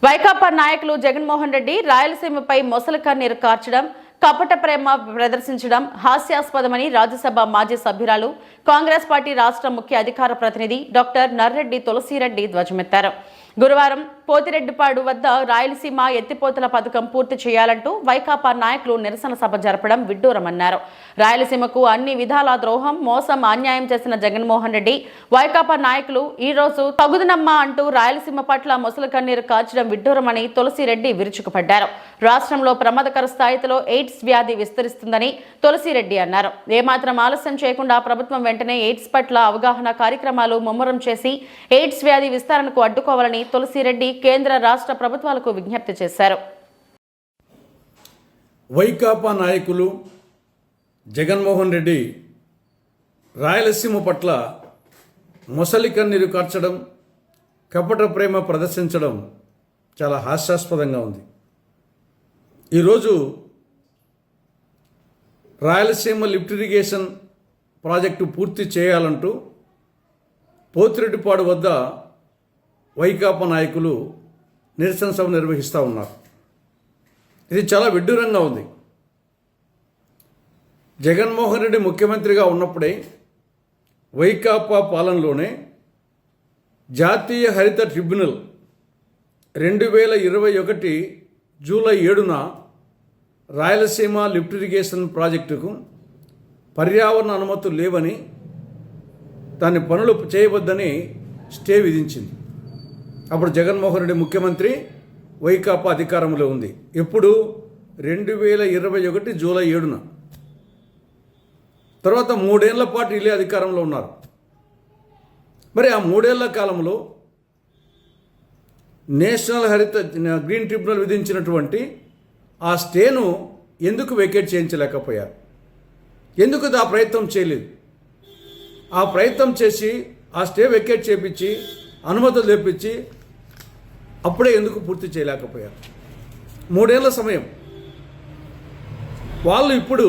వైకాపా నాయకులు జగన్మోహన్ రెడ్డి రాయలసీమపై మొసలి కన్నీరు కార్చడం, కపట ప్రేమ ప్రదర్శించడం హాస్యాస్పదమని రాజ్యసభ మాజీ సభ్యురాలు, కాంగ్రెస్ పార్టీ రాష్ట్ర ముఖ్య అధికార ప్రతినిధి డాక్టర్ నర్రెడ్డి తులసిరెడ్డి ధ్వజమెత్తారు. గురువారం పోతిరెడ్డిపాడు వద్ద రాయలసీమ ఎత్తిపోతల పథకం పూర్తి చేయాలంటూ వైకాపా నాయకులు నిరసన సభ జరపడం విడ్డూరమన్నారు. రాయలసీమకు అన్ని విధాల ద్రోహం, మోసం, అన్యాయం చేసిన జగన్మోహన్ రెడ్డి, వైకాపా నాయకులు ఈ రోజు తగుదనమ్మా అంటూ రాయలసీమ పట్ల మొసలి కన్నీరు కార్చడం విడ్డూరమని తులసిరెడ్డి విరుచుకుపడ్డారు. రాష్ట్రంలో ప్రమాదకర స్థాయిలో ఎయిడ్స్ వ్యాధి విస్తరిస్తుందని తులసిరెడ్డి అన్నారు. ఏమాత్రం ఆలస్యం చేయకుండా ప్రభుత్వం వెంటనే ఎయిడ్స్ పట్ల అవగాహన కార్యక్రమాలు ముమ్మరం చేసి ఎయిడ్స్ వ్యాధి విస్తరణకు అడ్డుకోవాలని తులసిరెడ్డి కేంద్ర రాష్ట్ర ప్రభుత్వాలకు విజ్ఞప్తి చేశారు. వైకాపా నాయకులు జగన్మోహన్ రెడ్డి రాయలసీమ పట్ల మొసలి కన్నీరు కార్చడం, కపట ప్రేమ ప్రదర్శించడం చాలా హాస్యాస్పదంగా ఉంది. ఈరోజు రాయలసీమ లిఫ్ట్ ఇరిగేషన్ ప్రాజెక్టు పూర్తి చేయాలంటూ పోతిరెడ్డిపాడు వద్ద వైకాపా నాయకులు నిరసన సభ నిర్వహిస్తూ ఉన్నారు. ఇది చాలా విడ్డూరంగా ఉంది. జగన్మోహన్ రెడ్డి ముఖ్యమంత్రిగా ఉన్నప్పుడే వైకాపా పాలనలోనే జాతీయ హరిత ట్రిబ్యునల్ 2021 జూలై 7న రాయలసీమ లిఫ్ట్ ఇరిగేషన్ ప్రాజెక్టుకు పర్యావరణ అనుమతులు లేవని, దాని పనులు చేయవద్దని స్టే విధించింది. అప్పుడు జగన్మోహన్ రెడ్డి ముఖ్యమంత్రి, వైకాపా అధికారంలో ఉంది. ఎప్పుడు? 2021 జూలై 7న. తర్వాత 3 ఏళ్ల పాటు వీళ్ళే అధికారంలో ఉన్నారు. మరి ఆ 3 ఏళ్ల కాలంలో నేషనల్ హరిత గ్రీన్ ట్రిబ్యునల్ విధించినటువంటి ఆ స్టేను ఎందుకు వెకేట్ చేయించలేకపోయారు? ఎందుకు ఆ ప్రయత్నం చేయలేదు? ఆ ప్రయత్నం చేసి ఆ స్టే వెకేట్ చేయించి అనుమతులు తెప్పించి అప్పుడే ఎందుకు పూర్తి చేయలేకపోయారు? 3 ఏళ్ల సమయం. వాళ్ళు ఇప్పుడు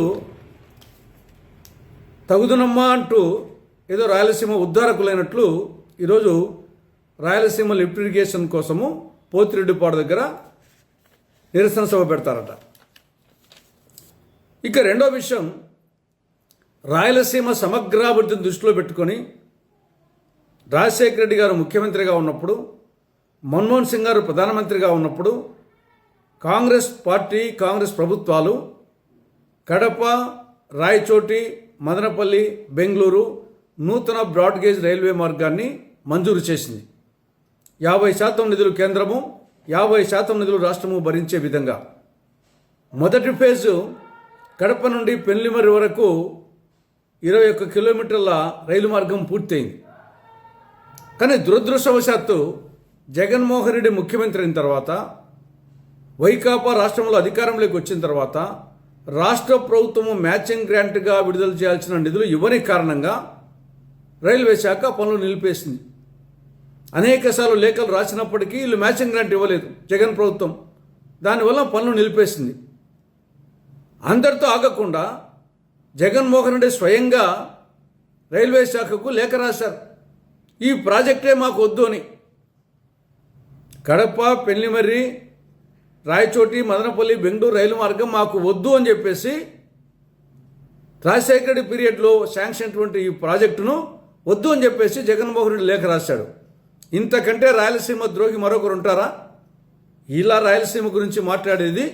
తగుదనమ్మా అంటూ ఏదో రాయలసీమ ఉద్ధారకులైనట్లు ఈరోజు రాయలసీమ లిఫ్ట్ ఇరిగేషన్ కోసము పోతిరెడ్డిపాడు దగ్గర నిరసన సభ పెడతారట. ఇక రెండో విషయం, రాయలసీమ సమగ్రాభివృద్ధిని దృష్టిలో పెట్టుకొని రాజశేఖర రెడ్డి గారు ముఖ్యమంత్రిగా ఉన్నప్పుడు, మన్మోహన్ సింగ్ గారు ప్రధానమంత్రిగా ఉన్నప్పుడు కాంగ్రెస్ పార్టీ, కాంగ్రెస్ ప్రభుత్వాలు కడప, రాయచోటి, మదనపల్లి, బెంగళూరు నూతన బ్రాడ్గేజ్ రైల్వే మార్గాన్ని మంజూరు చేసింది. 50% నిధులు కేంద్రము, 50% నిధులు రాష్ట్రము భరించే విధంగా. మొదటి ఫేజు కడప నుండి పెన్లిమర్రి వరకు 21 కిలోమీటర్ల రైలు మార్గం పూర్తయింది. కానీ దురదృష్టవశాత్తు జగన్మోహన్ రెడ్డి ముఖ్యమంత్రి అయిన తర్వాత, వైకాపా రాష్ట్రంలో అధికారంలోకి వచ్చిన తర్వాత రాష్ట్ర ప్రభుత్వము మ్యాచింగ్ గ్రాంట్గా విడుదల చేయాల్సిన నిధులు ఇవ్వని కారణంగా రైల్వే శాఖ పనులు నిలిపేసింది. అనేకసార్లు లేఖలు రాసినప్పటికీ వీళ్ళు మ్యాచింగ్ గ్రాంట్ ఇవ్వలేదు జగన్ ప్రభుత్వం. దానివల్ల పనులు నిలిపేసింది. అందరితో ఆగకుండా జగన్మోహన్ రెడ్డి స్వయంగా రైల్వే శాఖకు లేఖ రాశారు, ఈ ప్రాజెక్టే మాకు వద్దు అని. కడప, పెన్లిమర్రి, రాయచోటి, మదనపల్లి, బెంగళూరు రైలు మార్గం మాకు వద్దు అని చెప్పేసి రాజశేఖర రెడ్డి పీరియడ్లో శాంక్షన్ అయినటువంటి ఈ ప్రాజెక్టును వద్దు అని చెప్పేసి జగన్మోహన్ రెడ్డి లేఖ రాశాడు. ఇంతకంటే రాయలసీమ ద్రోహి మరొకరు ఉంటారా? ఇలా రాయలసీమ గురించి మాట్లాడేది.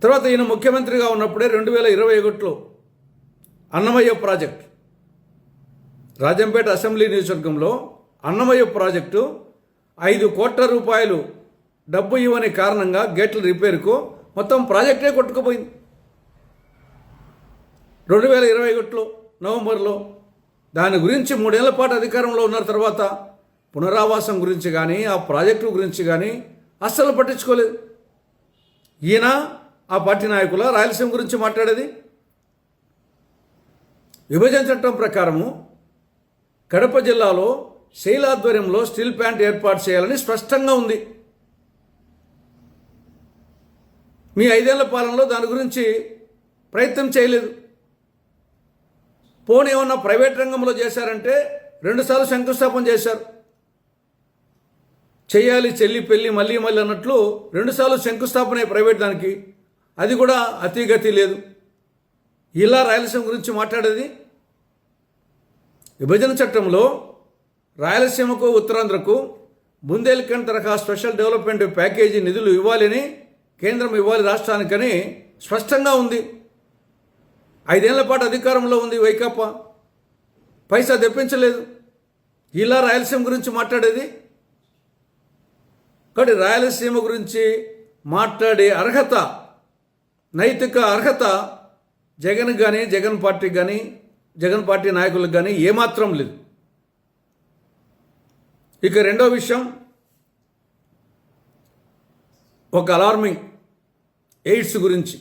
తర్వాత ఈయన ముఖ్యమంత్రిగా ఉన్నప్పుడే 2021లో అన్నమయ్య ప్రాజెక్ట్, రాజంపేట అసెంబ్లీ నియోజకవర్గంలో అన్నమయ్య ప్రాజెక్టు 5 కోట్ల రూపాయలు డబ్బు ఇవ్వని కారణంగా గేట్ల రిపేర్కు మొత్తం ప్రాజెక్టే కొట్టుకుపోయింది. 2021లో నవంబర్లో. దాని గురించి 3 ఏళ్ల పాటు అధికారంలో ఉన్న తర్వాత పునరావాసం గురించి కానీ, ఆ ప్రాజెక్టు గురించి కానీ అస్సలు పట్టించుకోలేదు. ఈయన ఆ పార్టీ నాయకుల రాయలసీమ గురించి మాట్లాడేది. విభజన చట్టం ప్రకారము కడప జిల్లాలో శైలాధ్వర్యంలో స్టీల్ ప్లాంట్ ఏర్పాటు చేయాలని స్పష్టంగా ఉంది. మీ 5 ఏళ్ల పాలనలో దాని గురించి ప్రయత్నం చేయలేదు. పోనీ ఏమన్నా ప్రైవేట్ రంగంలో చేశారంటే 2 సార్లు శంకుస్థాపన చేశారు. చేయాలి చెల్లి పెళ్ళి మళ్ళీ మళ్ళీ అన్నట్లు 2 సార్లు శంకుస్థాపన ప్రైవేట్ దానికి, అది కూడా అతిగతి లేదు. ఇలా రాయలసీమ గురించి మాట్లాడేది. విభజన చట్టంలో రాయలసీమకు ఉత్తరాంధ్రకు బుందేల్ఖండ్ తరహా స్పెషల్ డెవలప్మెంట్ ప్యాకేజీ నిధులు ఇవ్వాలని, కేంద్రం ఇవ్వాలి రాష్ట్రానికని స్పష్టంగా ఉంది. 5 ఏళ్ల పాటు అధికారంలో ఉంది వైకాపా, పైసా తెప్పించలేదు. ఇలా రాయలసీమ గురించి మాట్లాడేది. కాబట్టి రాయలసీమ గురించి మాట్లాడే అర్హత, నైతిక అర్హత జగన్ కానీ, జగన్ పార్టీకి కానీ, జగన్ పార్టీ నాయకులకు కానీ ఏమాత్రం లేదు. ఇక రెండో విషయం, ఒక అలార్మింగ్ ఎయిడ్స్ గురించి.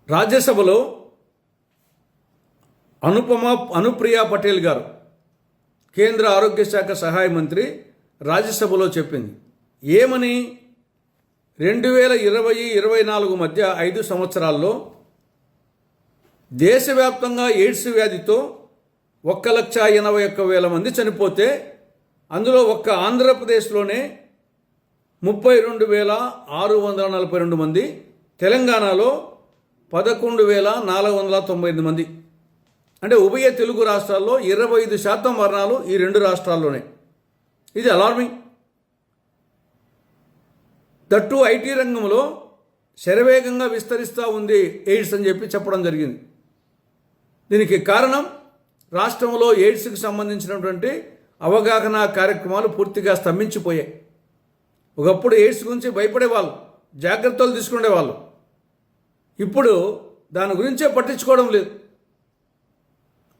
రాజ్యసభలో అనుప్రియా పటేల్ గారు, కేంద్ర ఆరోగ్య శాఖ సహాయ మంత్రి, రాజ్యసభలో చెప్పింది ఏమని, 2020-24 మధ్య 5 సంవత్సరాల్లో దేశవ్యాప్తంగా ఎయిడ్స్ వ్యాధితో 1,81,000 మంది చనిపోతే అందులో ఒక్క ఆంధ్రప్రదేశ్లోనే 32,642 మంది, తెలంగాణలో 11,498 మంది. అంటే ఉభయ తెలుగు రాష్ట్రాల్లో 25% మరణాలు ఈ 2 రాష్ట్రాల్లోనే. ఇది అలార్మింగ్. దట్టు ఐటీ రంగంలో శరవేగంగా విస్తరిస్తూ ఉంది ఎయిడ్స్ అని చెప్పడం జరిగింది. దీనికి కారణం రాష్ట్రంలో ఎయిడ్స్కి సంబంధించినటువంటి అవగాహన కార్యక్రమాలు పూర్తిగా స్తంభించిపోయాయి. ఒకప్పుడు ఎయిడ్స్ గురించి భయపడేవాళ్ళు, జాగ్రత్తలు తీసుకునేవాళ్ళు. ఇప్పుడు దాని గురించే పట్టించుకోవడం లేదు.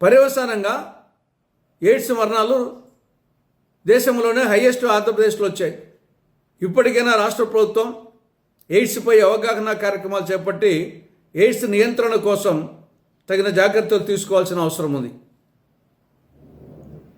పర్యవసానంగా ఎయిడ్స్ మరణాలు దేశంలోనే హైయెస్ట్ ఆంధ్రప్రదేశ్లో వచ్చాయి. ఇప్పటికైనా రాష్ట్ర ప్రభుత్వం ఎయిడ్స్పై అవగాహన కార్యక్రమాలు చేపట్టి ఎయిడ్స్ నియంత్రణ కోసం తగిన జాగ్రత్తలు తీసుకోవాల్సిన అవసరం ఉంది.